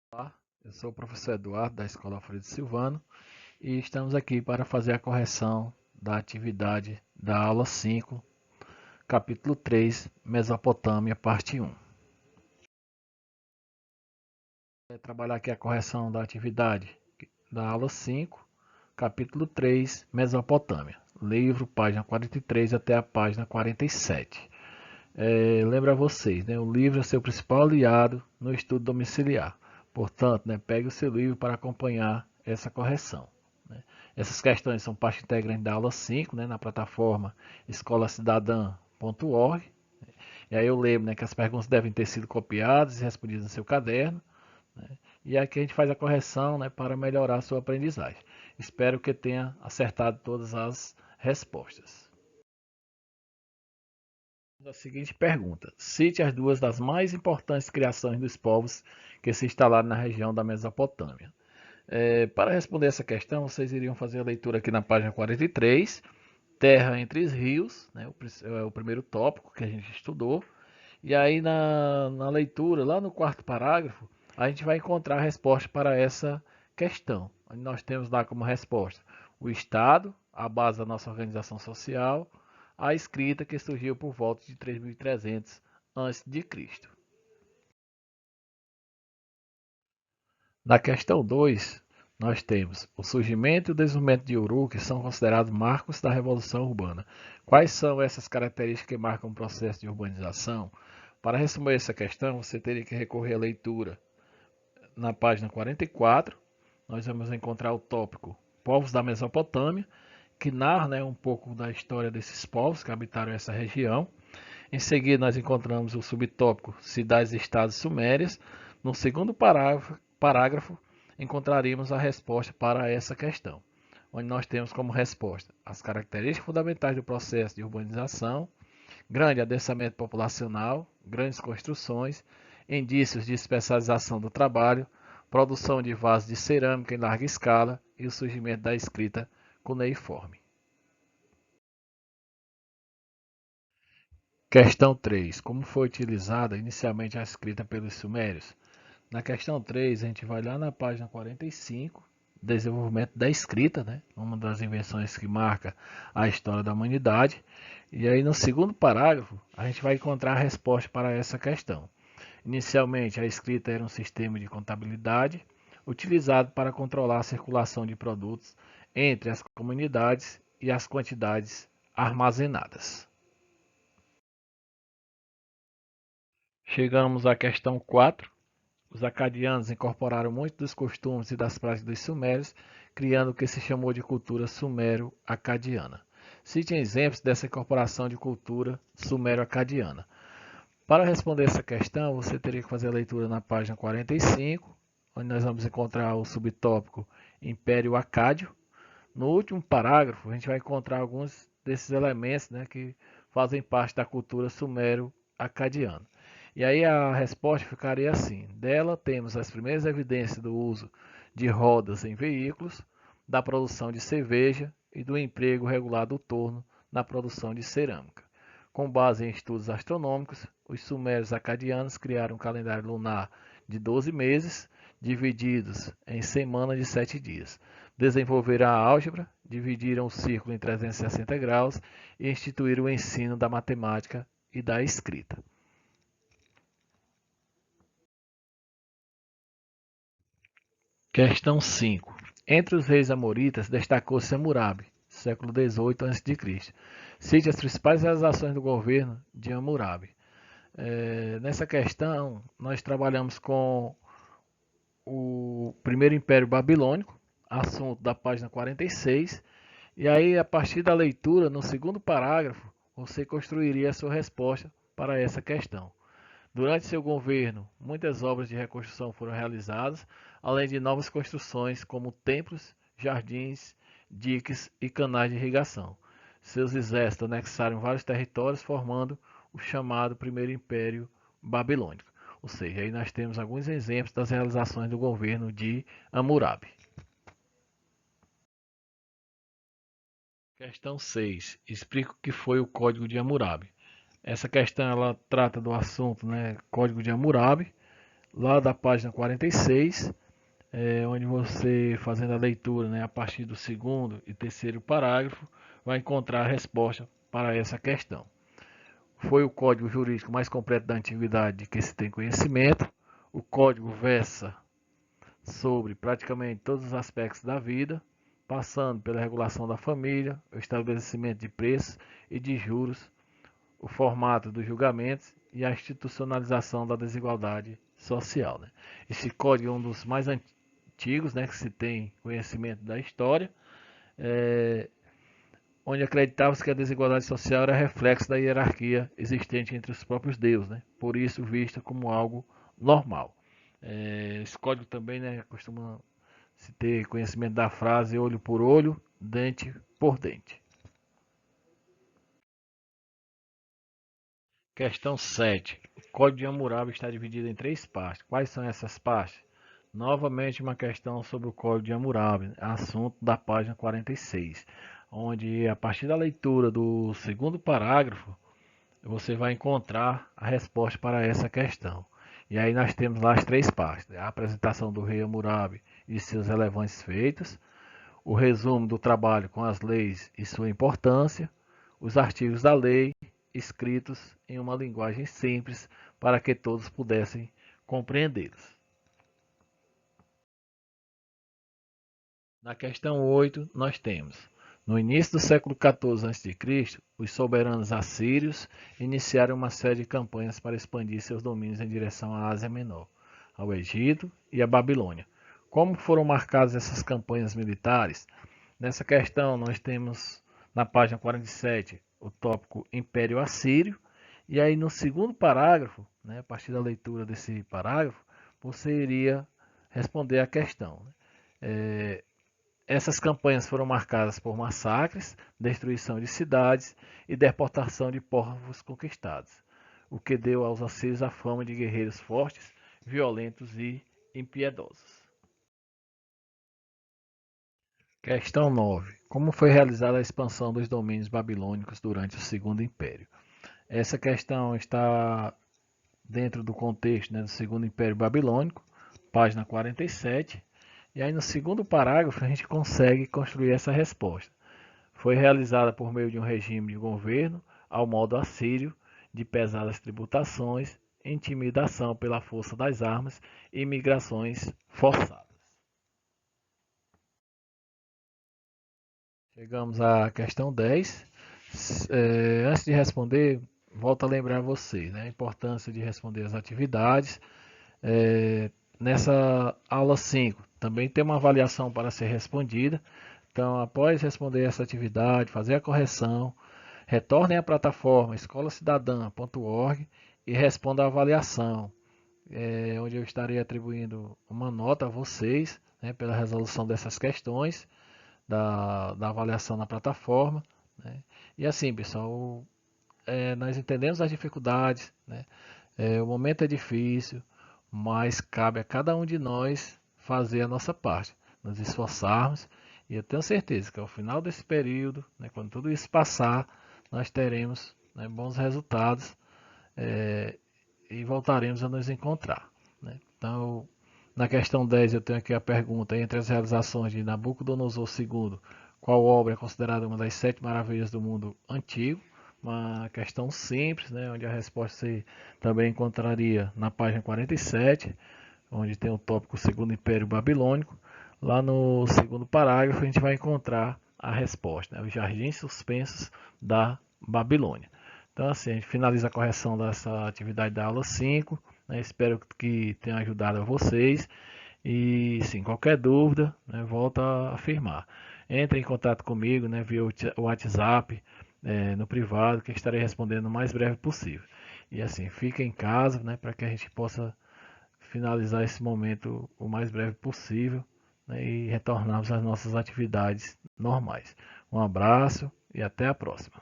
Olá, eu sou o professor Eduardo da Escola Alfredo Silvano e estamos aqui para fazer a correção da atividade da aula 5, capítulo 3, Mesopotâmia, parte 1. Vou trabalhar aqui a correção da atividade da aula 5, capítulo 3, Mesopotâmia, livro, página 43 até a página 47. Lembra vocês, né, o livro é seu principal aliado no estudo domiciliar. Portanto, né, pegue o seu livro para acompanhar essa correção. Né. Essas questões são parte integrante da aula 5, né, na plataforma escolacidadã.org. E aí eu lembro, né, que as perguntas devem ter sido copiadas e respondidas no seu caderno. Né, e aqui a gente faz a correção, né, para melhorar a sua aprendizagem. Espero que tenha acertado todas as respostas. A seguinte pergunta: cite as duas das mais importantes criações dos povos que se instalaram na região da Mesopotâmia. Para responder essa questão, vocês iriam fazer a leitura aqui na página 43, Terra entre os Rios, né, é o primeiro tópico que a gente estudou. E aí na leitura, lá no quarto parágrafo, a gente vai encontrar a resposta para essa questão. Nós temos lá como resposta o Estado, a base da nossa organização social, a escrita que surgiu por volta de 3300 a.C. Na questão 2, nós temos o surgimento e o desenvolvimento de Uru, que são considerados marcos da Revolução Urbana. Quais são essas características que marcam o processo de urbanização? Para responder essa questão, você teria que recorrer à leitura na página 44. Nós vamos encontrar o tópico Povos da Mesopotâmia, que narra, né, um pouco da história desses povos que habitaram essa região. Em seguida, nós encontramos o subtópico Cidades e Estados Sumérias. No segundo parágrafo, encontraríamos a resposta para essa questão, onde nós temos como resposta as características fundamentais do processo de urbanização, grande adensamento populacional, grandes construções, indícios de especialização do trabalho, produção de vasos de cerâmica em larga escala e o surgimento da escrita cuneiforme. Questão 3. Como foi utilizada inicialmente a escrita pelos sumérios? Na questão 3, a gente vai lá na página 45, desenvolvimento da escrita, né? Uma das invenções que marca a história da humanidade. E aí no segundo parágrafo, a gente vai encontrar a resposta para essa questão. Inicialmente, a escrita era um sistema de contabilidade utilizado para controlar a circulação de produtos entre as comunidades e as quantidades armazenadas. Chegamos à questão 4. Os acadianos incorporaram muitos dos costumes e das práticas dos sumérios, criando o que se chamou de cultura sumero-acadiana. Cite exemplos dessa incorporação de cultura sumero-acadiana. Para responder essa questão, você teria que fazer a leitura na página 45, onde nós vamos encontrar o subtópico Império Acádio. No último parágrafo, a gente vai encontrar alguns desses elementos, né, que fazem parte da cultura sumero-acadiana. E aí a resposta ficaria assim: dela temos as primeiras evidências do uso de rodas em veículos, da produção de cerveja e do emprego regular do torno na produção de cerâmica. Com base em estudos astronômicos, os sumérios acadianos criaram um calendário lunar de 12 meses, divididos em semanas de 7 dias. Desenvolveram a álgebra, dividiram o círculo em 360 graus e instituíram o ensino da matemática e da escrita. Questão 5. Entre os reis amoritas destacou-se Hammurabi, século XVIII a.C. Cite as principais realizações do governo de Hammurabi. Nessa questão, nós trabalhamos com o primeiro Império Babilônico, assunto da página 46, e aí, a partir da leitura, no segundo parágrafo, você construiria a sua resposta para essa questão. Durante seu governo, muitas obras de reconstrução foram realizadas, além de novas construções como templos, jardins, diques e canais de irrigação. Seus exércitos anexaram vários territórios, formando o chamado Primeiro Império Babilônico. Ou seja, aí nós temos alguns exemplos das realizações do governo de Hammurabi. Questão 6. Explica o que foi o Código de Hammurabi. Essa questão ela trata do assunto, né, Código de Hammurabi, lá da página 46, onde você, fazendo a leitura, né, a partir do segundo e terceiro parágrafo, vai encontrar a resposta para essa questão. Foi o código jurídico mais completo da antiguidade de que se tem conhecimento. O código versa sobre praticamente todos os aspectos da vida, passando pela regulação da família, o estabelecimento de preços e de juros, o formato dos julgamentos e a institucionalização da desigualdade social, né? Esse código é um dos mais antigos, né, que se tem conhecimento da história, é, onde acreditava-se que a desigualdade social era reflexo da hierarquia existente entre os próprios deuses, né? Por isso vista como algo normal. Esse código também, né, costuma se ter conhecimento da frase olho por olho, dente por dente. Questão 7. O Código de Hammurabi está dividido em 3 partes. Quais são essas partes? Novamente uma questão sobre o Código de Hammurabi, assunto da página 46, onde a partir da leitura do segundo parágrafo, você vai encontrar a resposta para essa questão. E aí nós temos lá as 3 partes: a apresentação do rei Hammurabi e seus relevantes feitos, o resumo do trabalho com as leis e sua importância, os artigos da lei escritos em uma linguagem simples para que todos pudessem compreendê-los. Na questão 8, nós temos: no início do século XIV a.C., os soberanos assírios iniciaram uma série de campanhas para expandir seus domínios em direção à Ásia Menor, ao Egito e à Babilônia. Como foram marcadas essas campanhas militares? Nessa questão, nós temos na página 47 o tópico Império Assírio, e aí no segundo parágrafo, né, a partir da leitura desse parágrafo, você iria responder a questão. Essas campanhas foram marcadas por massacres, destruição de cidades e deportação de povos conquistados, o que deu aos assírios a fama de guerreiros fortes, violentos e impiedosos. Questão 9. Como foi realizada a expansão dos domínios babilônicos durante o Segundo Império? Essa questão está dentro do contexto, né, do Segundo Império Babilônico, página 47. E aí no segundo parágrafo a gente consegue construir essa resposta. Foi realizada por meio de um regime de governo ao modo assírio, de pesadas tributações, intimidação pela força das armas e migrações forçadas. Chegamos à questão 10. Antes de responder, volto a lembrar vocês, né, a importância de responder as atividades. Nessa aula 5, também tem uma avaliação para ser respondida. Então, após responder essa atividade, fazer a correção, retornem à plataforma escolacidadã.org e respondam a avaliação, onde eu estarei atribuindo uma nota a vocês, né, pela resolução dessas questões da avaliação na plataforma, né? E assim, pessoal, nós entendemos as dificuldades, né? O momento é difícil, mas cabe a cada um de nós fazer a nossa parte, nos esforçarmos, e eu tenho certeza que ao final desse período, né, quando tudo isso passar, nós teremos, né, bons resultados, e voltaremos a nos encontrar, né? Então, na questão 10 eu tenho aqui a pergunta: entre as realizações de Nabucodonosor II, qual obra é considerada uma das 7 maravilhas do mundo antigo? Uma questão simples, né, onde a resposta você também encontraria na página 47, onde tem o tópico Segundo Império Babilônico. Lá no segundo parágrafo a gente vai encontrar a resposta, né, os jardins suspensos da Babilônia. Então assim, a gente finaliza a correção dessa atividade da aula 5, né, espero que tenha ajudado a vocês. E sim, qualquer dúvida, né, volta a afirmar. Entre em contato comigo, né, via o WhatsApp, no privado, que estarei respondendo o mais breve possível. E assim, fica em casa, né, para que a gente possa finalizar esse momento o mais breve possível, né, e retornarmos às nossas atividades normais. Um abraço e até a próxima.